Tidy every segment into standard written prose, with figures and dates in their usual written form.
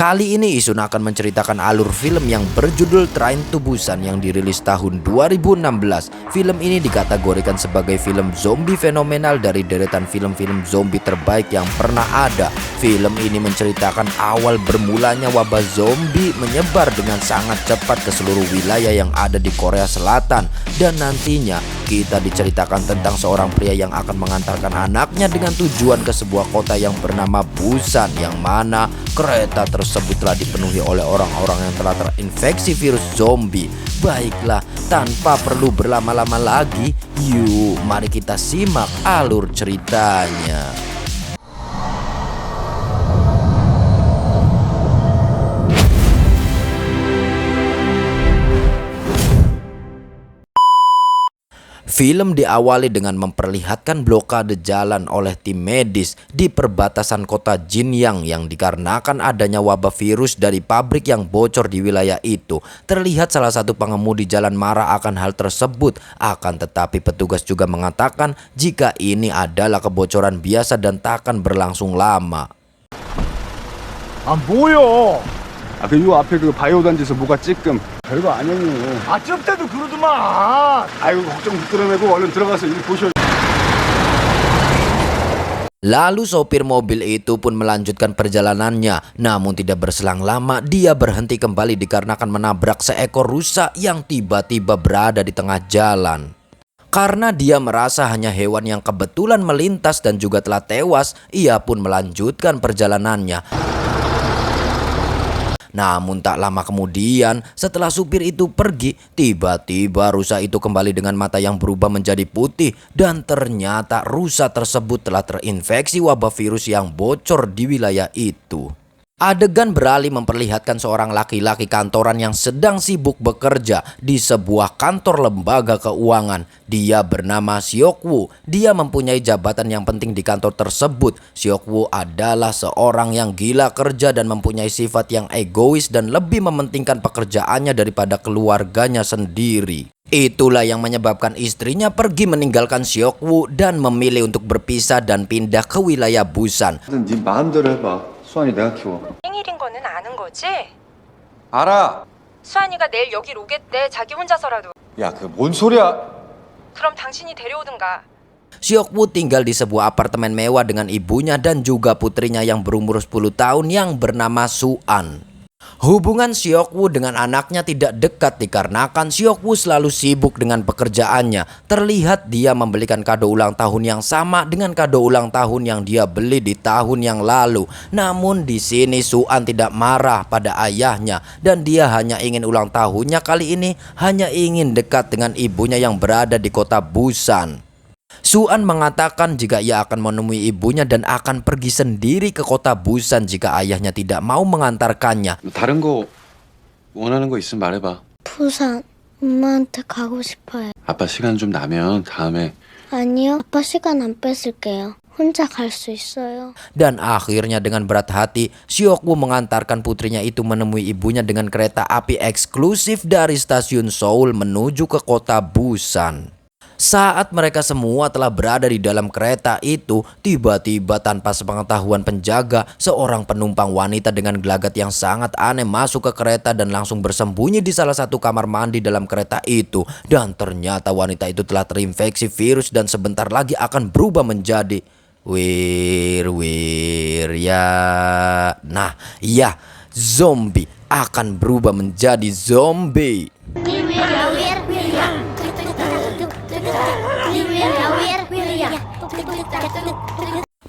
Kali ini Isun akan menceritakan alur film yang berjudul Train to Busan yang dirilis tahun 2016. Film ini dikategorikan sebagai film zombie fenomenal dari deretan film-film zombie terbaik yang pernah ada. Film ini menceritakan awal bermulanya wabah zombie menyebar dengan sangat cepat ke seluruh wilayah yang ada di Korea Selatan. Dan nantinya kita diceritakan tentang seorang pria yang akan mengantarkan anaknya dengan tujuan ke sebuah kota yang bernama Busan, yang mana kereta tersebut telah dipenuhi oleh orang-orang yang telah terinfeksi virus zombie. Baiklah, tanpa perlu berlama-lama lagi, yuk mari kita simak alur ceritanya. Film diawali dengan memperlihatkan blokade jalan oleh tim medis di perbatasan kota Jinyang yang dikarenakan adanya wabah virus dari pabrik yang bocor di wilayah itu. Terlihat salah satu pengemudi jalan marah akan hal tersebut, akan tetapi petugas juga mengatakan jika ini adalah kebocoran biasa dan takkan berlangsung lama. 뭐요? 요 앞에 그 바이오 단지에서 뭐가 찌끔 별거 아니에요. 좀 때도 그러더만. 아이고 걱정 붙들어내고 얼른 들어가서 일 보셔. Lalu sopir mobil itu pun melanjutkan perjalanannya. Namun tidak berselang lama dia berhenti kembali dikarenakan menabrak seekor rusa yang tiba-tiba berada di tengah jalan. Karena dia merasa hanya hewan yang kebetulan melintas dan juga telah tewas, ia pun melanjutkan perjalanannya. Namun tak lama kemudian setelah supir itu pergi, tiba-tiba rusa itu kembali dengan mata yang berubah menjadi putih. Dan ternyata rusa tersebut telah terinfeksi wabah virus yang bocor di wilayah itu. Adegan beralih memperlihatkan seorang laki-laki kantoran yang sedang sibuk bekerja di sebuah kantor lembaga keuangan. Dia bernama Seok Woo. Dia mempunyai jabatan yang penting di kantor tersebut. Seok Woo adalah seorang yang gila kerja dan mempunyai sifat yang egois dan lebih mementingkan pekerjaannya daripada keluarganya sendiri. Itulah yang menyebabkan istrinya pergi meninggalkan Seok Woo dan memilih untuk berpisah dan pindah ke wilayah Busan. 네 마음대로 해봐. 수환이 내가 키워. 생일인 거는 아는 거지? 알아. 수환이가 내일 여길 오겠대. 자기 혼자서라도. 야, 그 뭔 소리야? 그럼 당신이 데려오든가. Seok Woo tinggal di sebuah apartemen mewah dengan ibunya dan juga putrinya yang berumur 10 tahun yang bernama Suan. Hubungan Seok Woo dengan anaknya tidak dekat dikarenakan Seok Woo selalu sibuk dengan pekerjaannya. Terlihat dia membelikan kado ulang tahun yang sama dengan kado ulang tahun yang dia beli di tahun yang lalu. Namun di sini Suan tidak marah pada ayahnya dan dia hanya ingin ulang tahunnya kali ini hanya ingin dekat dengan ibunya yang berada di kota Busan. Suan mengatakan jika ia akan menemui ibunya dan akan pergi sendiri ke kota Busan jika ayahnya tidak mau mengantarkannya. 다른 거 원하는 거 있으면 말해봐. 부산 엄마한테 가고 싶어요. 아빠 시간 좀 나면 다음에. 아니요, 아빠 시간 안 뺏을게요. 혼자 갈 수 있어요. Dan akhirnya dengan berat hati, Seok Woo mengantarkan putrinya itu menemui ibunya dengan kereta api eksklusif dari stasiun Seoul menuju ke kota Busan. Saat mereka semua telah berada di dalam kereta itu, tiba-tiba tanpa sepengetahuan penjaga, seorang penumpang wanita dengan gelagat yang sangat aneh masuk ke kereta dan langsung bersembunyi di salah satu kamar mandi dalam kereta itu. Dan ternyata wanita itu telah terinfeksi virus dan sebentar lagi akan berubah menjadi zombie, akan berubah menjadi zombie.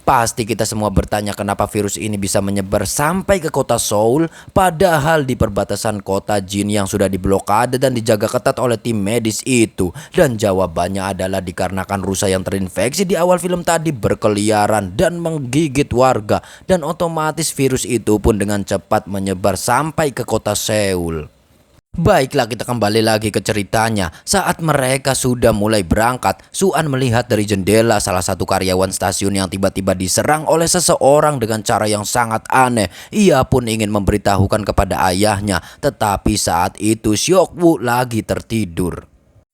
Pasti kita semua bertanya kenapa virus ini bisa menyebar sampai ke kota Seoul, padahal di perbatasan kota Jin yang sudah diblokade dan dijaga ketat oleh tim medis itu. Dan jawabannya adalah dikarenakan rusa yang terinfeksi di awal film tadi berkeliaran dan menggigit warga, dan otomatis virus itu pun dengan cepat menyebar sampai ke kota Seoul. Baiklah, kita kembali lagi ke ceritanya. Saat mereka sudah mulai berangkat, Suan melihat dari jendela salah satu karyawan stasiun yang tiba-tiba diserang oleh seseorang dengan cara yang sangat aneh. Ia pun ingin memberitahukan kepada ayahnya, tetapi saat itu Seok Woo lagi tertidur.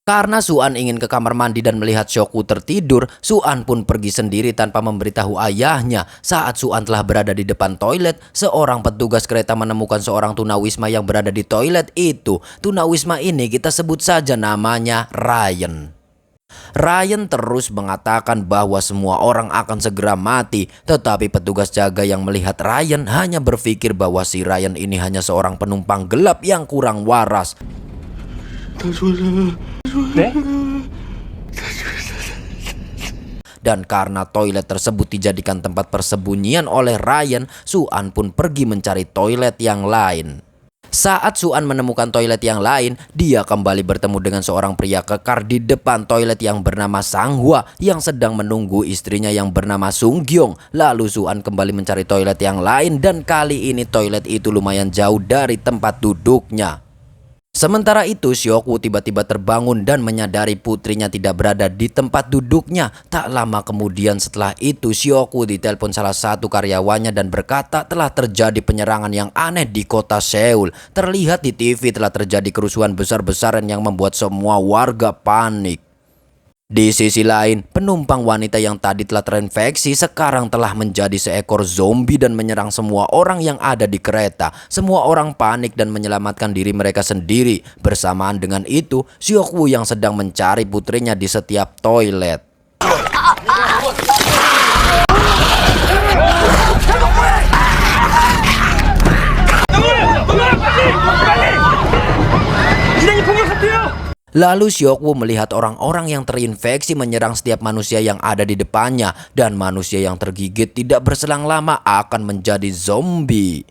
Karena Su-an ingin ke kamar mandi dan melihat Seok-woo tertidur, Su-an pun pergi sendiri tanpa memberitahu ayahnya. Saat Su-an telah berada di depan toilet, seorang petugas kereta menemukan seorang tunawisma yang berada di toilet itu. Tunawisma ini kita sebut saja namanya Ryan. Ryan terus mengatakan bahwa semua orang akan segera mati, tetapi petugas jaga yang melihat Ryan hanya berpikir bahwa si Ryan ini hanya seorang penumpang gelap yang kurang waras. Dan karena toilet tersebut dijadikan tempat persembunyian oleh Ryan, Su-an pun pergi mencari toilet yang lain. Saat Su-an menemukan toilet yang lain, dia kembali bertemu dengan seorang pria kekar di depan toilet yang bernama Sang-hwa yang sedang menunggu istrinya yang bernama Sung-gyong. Lalu Su-an kembali mencari toilet yang lain dan kali ini toilet itu lumayan jauh dari tempat duduknya. Sementara itu, Seok-woo tiba-tiba terbangun dan menyadari putrinya tidak berada di tempat duduknya. Tak lama kemudian setelah itu, Seok-woo ditelepon salah satu karyawannya dan berkata telah terjadi penyerangan yang aneh di kota Seoul. Terlihat di TV telah terjadi kerusuhan besar-besaran yang membuat semua warga panik. Di sisi lain, penumpang wanita yang tadi telah terinfeksi sekarang telah menjadi seekor zombie dan menyerang semua orang yang ada di kereta. Semua orang panik dan menyelamatkan diri mereka sendiri. Bersamaan dengan itu, Seok-woo yang sedang mencari putrinya di setiap toilet. Lalu Seok-woo melihat orang-orang yang terinfeksi menyerang setiap manusia yang ada di depannya, dan manusia yang tergigit tidak berselang lama akan menjadi zombie.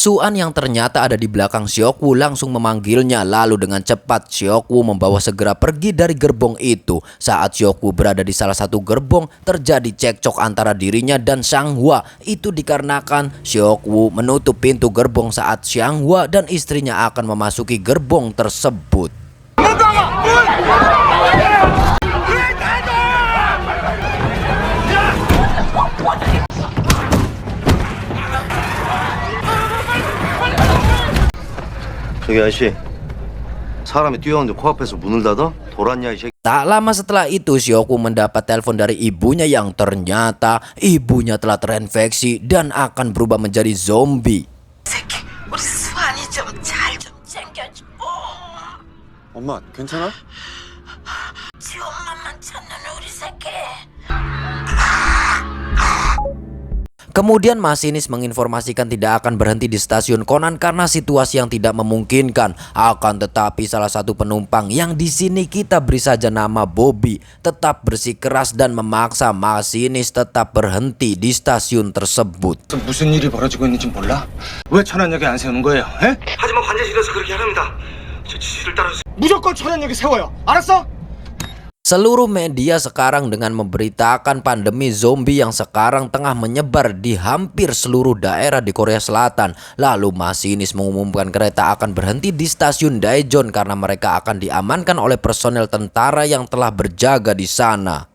Su-an yang ternyata ada di belakang Seok-woo langsung memanggilnya. Lalu dengan cepat Seok-woo membawa segera pergi dari gerbong itu. Saat Seok-woo berada di salah satu gerbong, terjadi cekcok antara dirinya dan Sang-hwa. Itu dikarenakan Seok-woo menutup pintu gerbong saat Sang-hwa dan istrinya akan memasuki gerbong tersebut. 저기 아저씨, 사람이 뛰어오는데 코앞에서 문을 닫아? 돌았냐 이 새끼. Tak lama setelah itu, Seok-woo mendapat telepon dari ibunya yang ternyata ibunya telah terinfeksi dan akan berubah menjadi zombie. 우리 수환이 좀 잘 좀 챙겨줘. 엄마 괜찮아? 지 엄마만 찾는 우리 새끼. Kemudian masinis menginformasikan tidak akan berhenti di stasiun Conan karena situasi yang tidak memungkinkan. Akan tetapi salah satu penumpang yang di sini kita beri saja nama Bobby tetap bersikeras dan memaksa masinis tetap berhenti di stasiun tersebut. 무슨 일이 벌어지고 있는지 몰라? 왜 천안역에 안 세우는 거예요? 에? 하지만 관제실에서 그렇게 하랍니다. 저 지시를 따라주세요. 무조건 천안역에 세워요. 알았어? Seluruh media sekarang dengan memberitakan pandemi zombie yang sekarang tengah menyebar di hampir seluruh daerah di Korea Selatan. Lalu masinis mengumumkan kereta akan berhenti di stasiun Daejeon karena mereka akan diamankan oleh personel tentara yang telah berjaga di sana.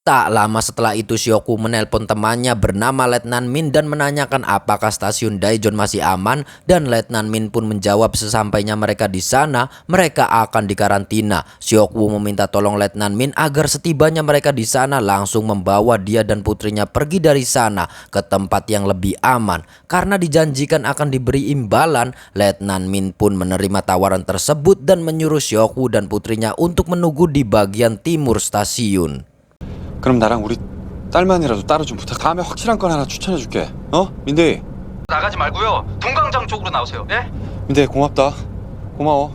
Tak lama setelah itu Seok-woo menelpon temannya bernama Letnan Min dan menanyakan apakah stasiun Daejeon masih aman, dan Letnan Min pun menjawab sesampainya mereka di sana mereka akan dikarantina. Seok-woo meminta tolong Letnan Min agar setibanya mereka di sana langsung membawa dia dan putrinya pergi dari sana ke tempat yang lebih aman. Karena dijanjikan akan diberi imbalan, Letnan Min pun menerima tawaran tersebut dan menyuruh Seok-woo dan putrinya untuk menunggu di bagian timur stasiun. 그럼 나랑 우리 딸만이라도 따로 좀 부탁. 다음에 확실한 건 하나 추천해줄게. 어? 민대희. 나가지 말고요. 동광장 쪽으로 나오세요. 예? 민대희 고맙다. 고마워.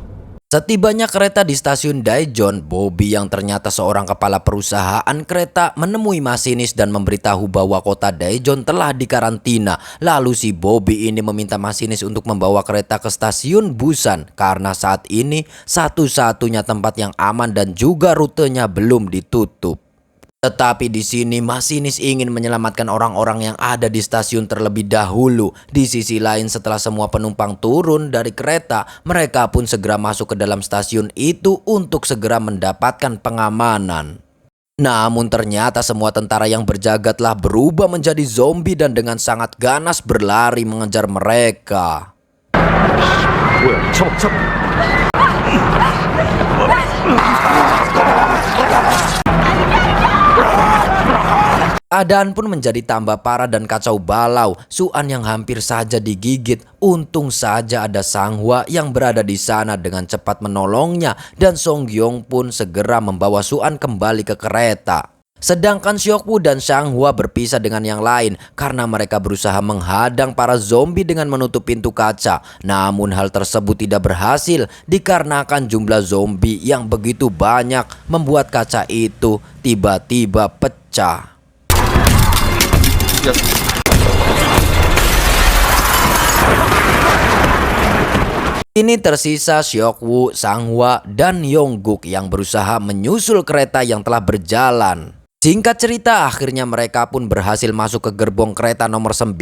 Setibanya kereta di stasiun Daejeon, Bobby yang ternyata seorang kepala perusahaan kereta menemui masinis dan memberitahu bahwa kota Daejeon telah dikarantina. Lalu si Bobby ini meminta masinis untuk membawa kereta ke stasiun Busan karena saat ini satu-satunya tempat yang aman dan juga rutenya belum ditutup. Tetapi di sini masinis ingin menyelamatkan orang-orang yang ada di stasiun terlebih dahulu. Di sisi lain setelah semua penumpang turun dari kereta, mereka pun segera masuk ke dalam stasiun itu untuk segera mendapatkan pengamanan. Namun ternyata semua tentara yang berjaga telah berubah menjadi zombie dan dengan sangat ganas berlari mengejar mereka. Keadaan pun menjadi tambah parah dan kacau balau. Suan yang hampir saja digigit. Untung saja ada Sang-hwa yang berada di sana dengan cepat menolongnya, dan Song-gyong pun segera membawa Suan kembali ke kereta. Sedangkan Seok-woo dan Sang-hwa berpisah dengan yang lain karena mereka berusaha menghadang para zombie dengan menutup pintu kaca. Namun hal tersebut tidak berhasil dikarenakan jumlah zombie yang begitu banyak membuat kaca itu tiba-tiba pecah. Ini tersisa Seok-woo, Sang-hwa, dan Yong-guk yang berusaha menyusul kereta yang telah berjalan. Singkat cerita, akhirnya mereka pun berhasil masuk ke gerbong kereta nomor 9.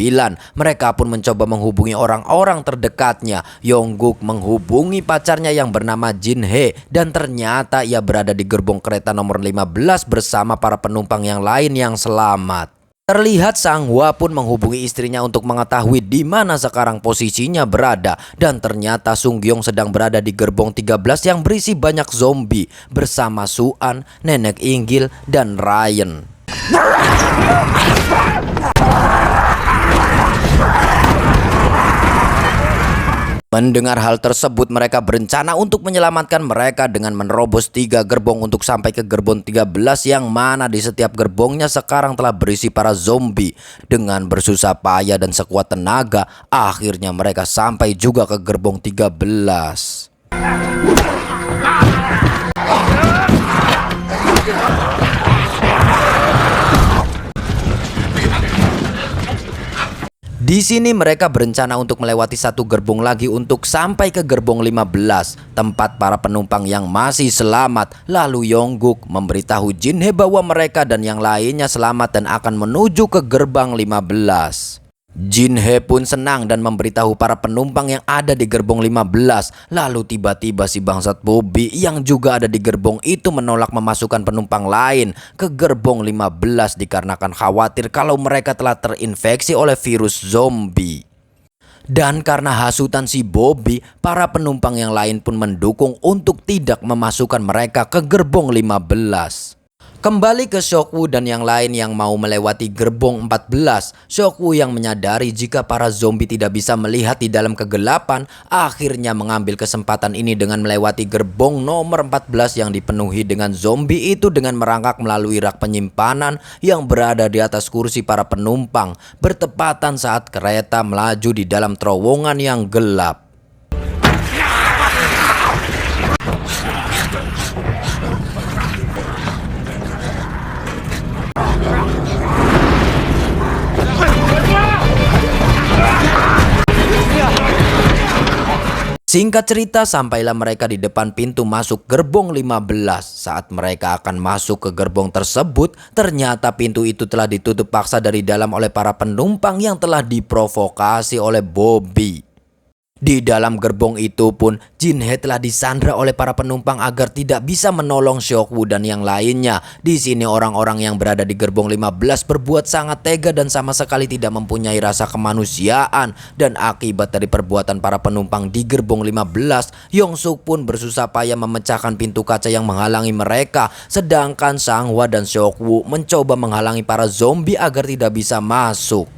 Mereka pun mencoba menghubungi orang-orang terdekatnya. Yong-guk menghubungi pacarnya yang bernama Jin-hye, dan ternyata ia berada di gerbong kereta nomor 15 bersama para penumpang yang lain yang selamat. Terlihat Sang-hwa pun menghubungi istrinya untuk mengetahui di mana sekarang posisinya berada, dan ternyata Sung-gyong sedang berada di gerbong 13 yang berisi banyak zombie bersama Suan, Nenek Inggil, dan Ryan. Mendengar hal tersebut, mereka berencana untuk menyelamatkan mereka dengan menerobos 3 gerbong untuk sampai ke gerbong 13 yang mana di setiap gerbongnya sekarang telah berisi para zombie. Dengan bersusah payah dan sekuat tenaga, akhirnya mereka sampai juga ke gerbong 13. Di sini mereka berencana untuk melewati satu gerbong lagi untuk sampai ke gerbong 15, tempat para penumpang yang masih selamat. Lalu Yong-guk memberitahu Jin-hye bahwa mereka dan yang lainnya selamat dan akan menuju ke gerbang 15. Jin-hye pun senang dan memberitahu para penumpang yang ada di gerbong 15. Lalu tiba-tiba si bangsat Bobby yang juga ada di gerbong itu menolak memasukkan penumpang lain ke gerbong 15 dikarenakan khawatir kalau mereka telah terinfeksi oleh virus zombie. Dan karena hasutan si Bobby, para penumpang yang lain pun mendukung untuk tidak memasukkan mereka ke gerbong 15. Kembali ke Seok-woo dan yang lain yang mau melewati gerbong 14. Seok-woo yang menyadari jika para zombie tidak bisa melihat di dalam kegelapan, akhirnya mengambil kesempatan ini dengan melewati gerbong nomor 14 yang dipenuhi dengan zombie itu dengan merangkak melalui rak penyimpanan yang berada di atas kursi para penumpang, bertepatan saat kereta melaju di dalam terowongan yang gelap. Singkat cerita, sampailah mereka di depan pintu masuk gerbong 15. Saat mereka akan masuk ke gerbong tersebut, ternyata pintu itu telah ditutup paksa dari dalam oleh para penumpang yang telah diprovokasi oleh Bobby. Di dalam gerbong itu pun, Jin-hye telah disandra oleh para penumpang agar tidak bisa menolong Seok-woo dan yang lainnya. Di sini orang-orang yang berada di gerbong 15 berbuat sangat tega dan sama sekali tidak mempunyai rasa kemanusiaan. Dan akibat dari perbuatan para penumpang di gerbong 15, Yong-suk pun bersusah payah memecahkan pintu kaca yang menghalangi mereka. Sedangkan Sang-hwa dan Seok-woo mencoba menghalangi para zombie agar tidak bisa masuk.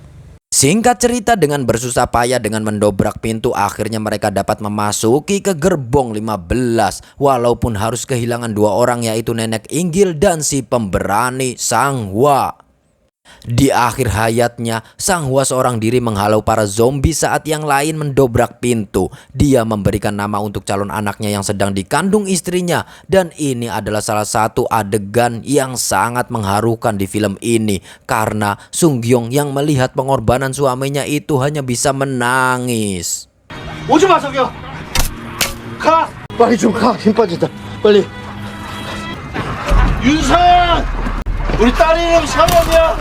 Singkat cerita, dengan bersusah payah dengan mendobrak pintu, akhirnya mereka dapat memasuki ke gerbong 15. Walaupun harus kehilangan 2 orang, yaitu Nenek Inggil dan si pemberani Sang-hwa. Di akhir hayatnya, Sang-hwa seorang diri menghalau para zombie saat yang lain mendobrak pintu. Dia memberikan nama untuk calon anaknya yang sedang dikandung istrinya. Dan ini adalah salah satu adegan yang sangat mengharukan di film ini. Karena Sung-gyong yang melihat pengorbanan suaminya itu hanya bisa menangis. 오지 마, 저기요. 가. 빨리 좀 가. 힘 빠진다. 빨리. 윤서연! 우리 딸 이름 서연이야.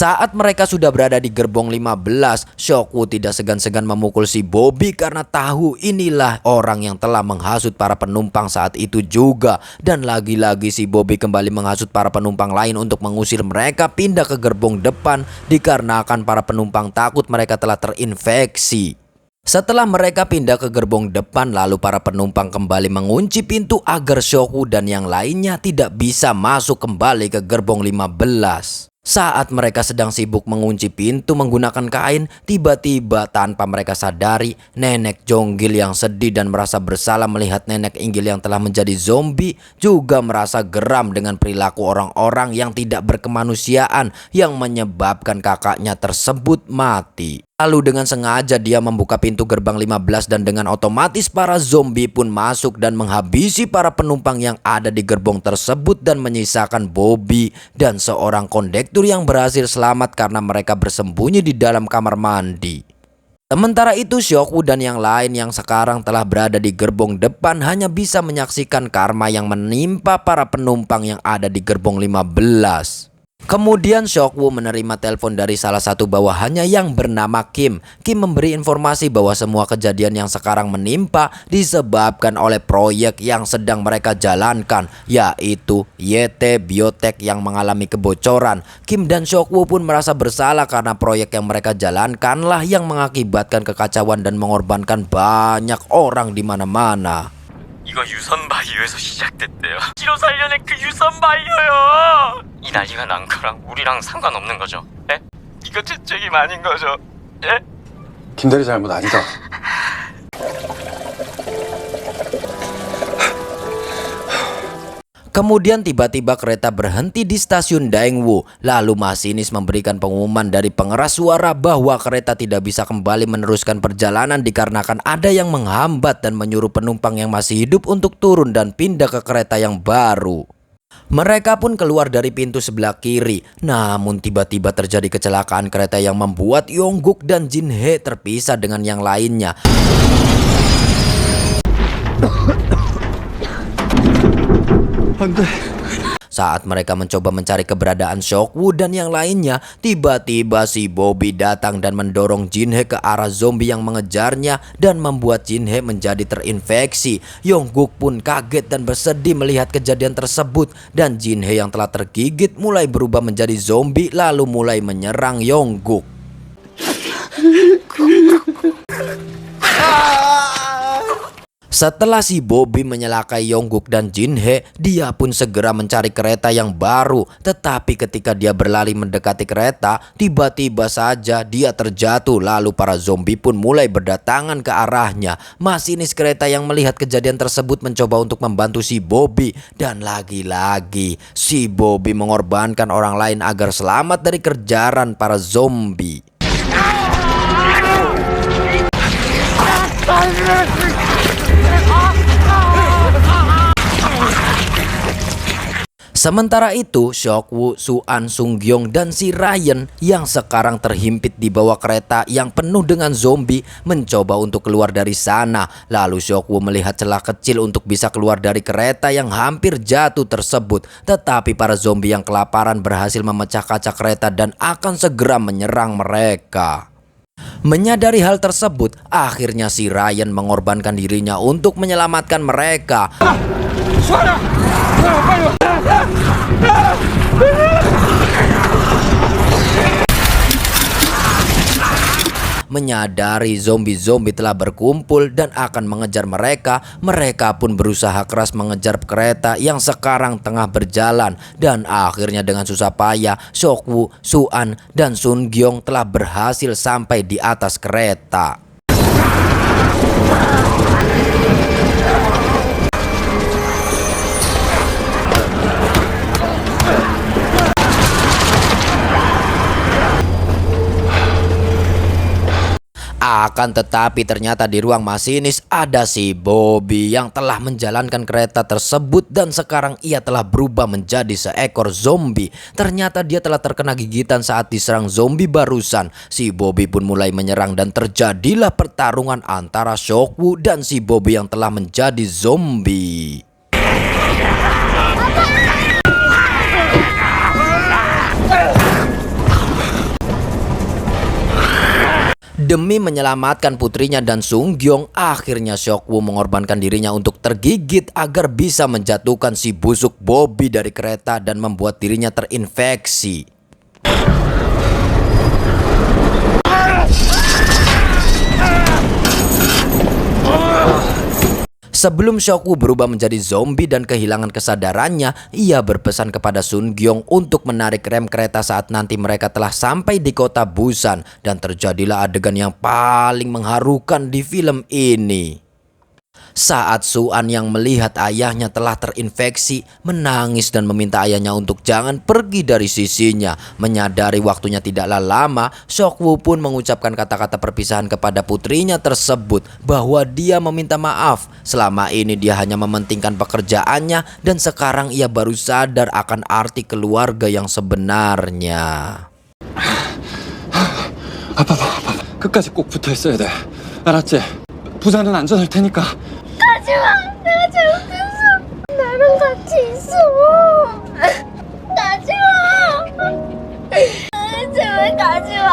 Saat mereka sudah berada di gerbong 15, Seok-woo tidak segan-segan memukul si Bobby karena tahu inilah orang yang telah menghasut para penumpang saat itu juga. Dan lagi-lagi si Bobby kembali menghasut para penumpang lain untuk mengusir mereka pindah ke gerbong depan dikarenakan para penumpang takut mereka telah terinfeksi. Setelah mereka pindah ke gerbong depan, lalu para penumpang kembali mengunci pintu agar Seok-woo dan yang lainnya tidak bisa masuk kembali ke gerbong 15. Saat mereka sedang sibuk mengunci pintu menggunakan kain, tiba-tiba tanpa mereka sadari, Nenek Jonggil yang sedih dan merasa bersalah melihat Nenek Inggil yang telah menjadi zombie juga merasa geram dengan perilaku orang-orang yang tidak berkemanusiaan yang menyebabkan kakaknya tersebut mati. Lalu dengan sengaja dia membuka pintu gerbang 15 dan dengan otomatis para zombie pun masuk dan menghabisi para penumpang yang ada di gerbong tersebut dan menyisakan Bobby dan seorang kondektur yang berhasil selamat karena mereka bersembunyi di dalam kamar mandi. Sementara itu Seok-woo dan yang lain yang sekarang telah berada di gerbong depan hanya bisa menyaksikan karma yang menimpa para penumpang yang ada di gerbong 15. Kemudian Seok-woo menerima telepon dari salah satu bawahannya yang bernama Kim. Kim memberi informasi bahwa semua kejadian yang sekarang menimpa disebabkan oleh proyek yang sedang mereka jalankan, yaitu YT Biotech yang mengalami kebocoran. Kim dan Seok-woo pun merasa bersalah karena proyek yang mereka jalankanlah yang mengakibatkan kekacauan dan mengorbankan banyak orang di mana-mana. 이거 유선 바이오에서 시작됐대요. 지로 살려낸 그 유선 바이오요. 이 난리가 난 거랑 우리랑 상관없는 거죠. 예? 이거 제 책임 아닌 거죠. 예? 김대리 잘못 아니다. Kemudian tiba-tiba kereta berhenti di stasiun Daewoo. Lalu masinis memberikan pengumuman dari pengeras suara bahwa kereta tidak bisa kembali meneruskan perjalanan dikarenakan ada yang menghambat dan menyuruh penumpang yang masih hidup untuk turun dan pindah ke kereta yang baru. Mereka pun keluar dari pintu sebelah kiri. Namun tiba-tiba terjadi kecelakaan kereta yang membuat Yongguk dan Jin-hye terpisah dengan yang lainnya. Saat mereka mencoba mencari keberadaan Seok-woo dan yang lainnya, tiba-tiba si Bobby datang dan mendorong Jin-hye ke arah zombie yang mengejarnya dan membuat Jin-hye menjadi terinfeksi. Yongguk pun kaget dan bersedih melihat kejadian tersebut dan Jin-hye yang telah tergigit mulai berubah menjadi zombie lalu mulai menyerang Yongguk. Setelah si Bobby menyelakai Yongguk dan Jin-hye, dia pun segera mencari kereta yang baru. Tetapi ketika dia berlari mendekati kereta, tiba-tiba saja dia terjatuh. Lalu para zombie pun mulai berdatangan ke arahnya. Masinis kereta yang melihat kejadian tersebut mencoba untuk membantu si Bobby. Dan lagi-lagi si Bobby mengorbankan orang lain agar selamat dari kejaran para zombie. Sementara itu, Seok-woo, Su-an, Sung-gyong, dan si Ryan yang sekarang terhimpit di bawah kereta yang penuh dengan zombie mencoba untuk keluar dari sana. Lalu Seok-woo melihat celah kecil untuk bisa keluar dari kereta yang hampir jatuh tersebut. Tetapi para zombie yang kelaparan berhasil memecah kaca kereta dan akan segera menyerang mereka. Menyadari hal tersebut, akhirnya si Ryan mengorbankan dirinya untuk menyelamatkan mereka. Menyadari zombie-zombie telah berkumpul dan akan mengejar mereka, mereka pun berusaha keras mengejar kereta yang sekarang tengah berjalan. Dan akhirnya dengan susah payah, Seok-woo, Su-an, dan Sun-gyong telah berhasil sampai di atas kereta. Akan tetapi ternyata di ruang masinis ada si Bobby yang telah menjalankan kereta tersebut dan sekarang ia telah berubah menjadi seekor zombie. Ternyata dia telah terkena gigitan saat diserang zombie barusan. Si Bobby pun mulai menyerang dan terjadilah pertarungan antara Seok-woo dan si Bobby yang telah menjadi zombie. Demi menyelamatkan putrinya dan Sung Gyong, akhirnya Seok-woo mengorbankan dirinya untuk tergigit agar bisa menjatuhkan si busuk Bobby dari kereta dan membuat dirinya terinfeksi. Sebelum Seok-woo berubah menjadi zombie dan kehilangan kesadarannya, ia berpesan kepada Sun Gyong untuk menarik rem kereta saat nanti mereka telah sampai di kota Busan, dan terjadilah adegan yang paling mengharukan di film ini. Saat Su-an yang melihat ayahnya telah terinfeksi, menangis dan meminta ayahnya untuk jangan pergi dari sisinya. Menyadari waktunya tidaklah lama, Seok-woo pun mengucapkan kata-kata perpisahan kepada putrinya tersebut bahwa dia meminta maaf. Selama ini dia hanya mementingkan pekerjaannya dan sekarang ia baru sadar akan arti keluarga yang sebenarnya. 아빠, 끝까지 꼭 붙어 있어야 돼. 알았지? 부산은 안전할 테니까. 가지마. 내가 잘못했어. 나랑 같이 있어. 가지마. 제발 가지마.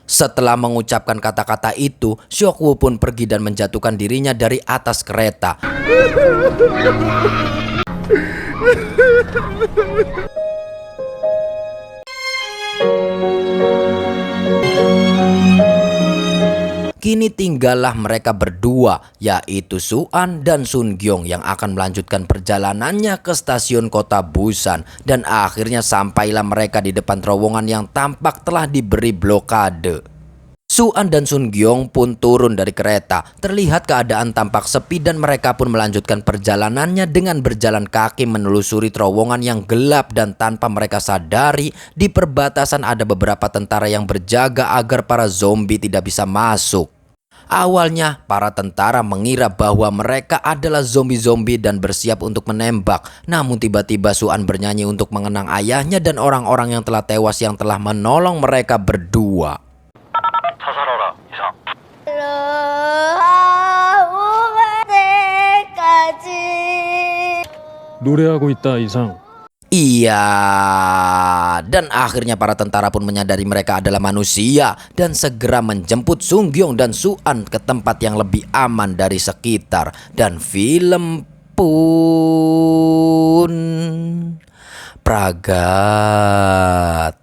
Setelah mengucapkan kata-kata itu, Seok-woo pun pergi dan menjatuhkan dirinya dari atas kereta. Kini tinggallah mereka berdua, yaitu Su-an dan Sun Gyong yang akan melanjutkan perjalanannya ke stasiun kota Busan. Dan akhirnya sampailah mereka di depan terowongan yang tampak telah diberi blokade. Su-an dan Sun Gyong pun turun dari kereta. Terlihat keadaan tampak sepi dan mereka pun melanjutkan perjalanannya dengan berjalan kaki menelusuri terowongan yang gelap, dan tanpa mereka sadari di perbatasan ada beberapa tentara yang berjaga agar para zombie tidak bisa masuk. Awalnya para tentara mengira bahwa mereka adalah zombie-zombie dan bersiap untuk menembak. Namun tiba-tiba Su-an bernyanyi untuk mengenang ayahnya dan orang-orang yang telah tewas yang telah menolong mereka berdua. 노래하고 있다 이상. Iya, dan akhirnya para tentara pun menyadari mereka adalah manusia dan segera menjemput Sung Gyong dan Su-an ke tempat yang lebih aman dari sekitar. Dan film pun pragat.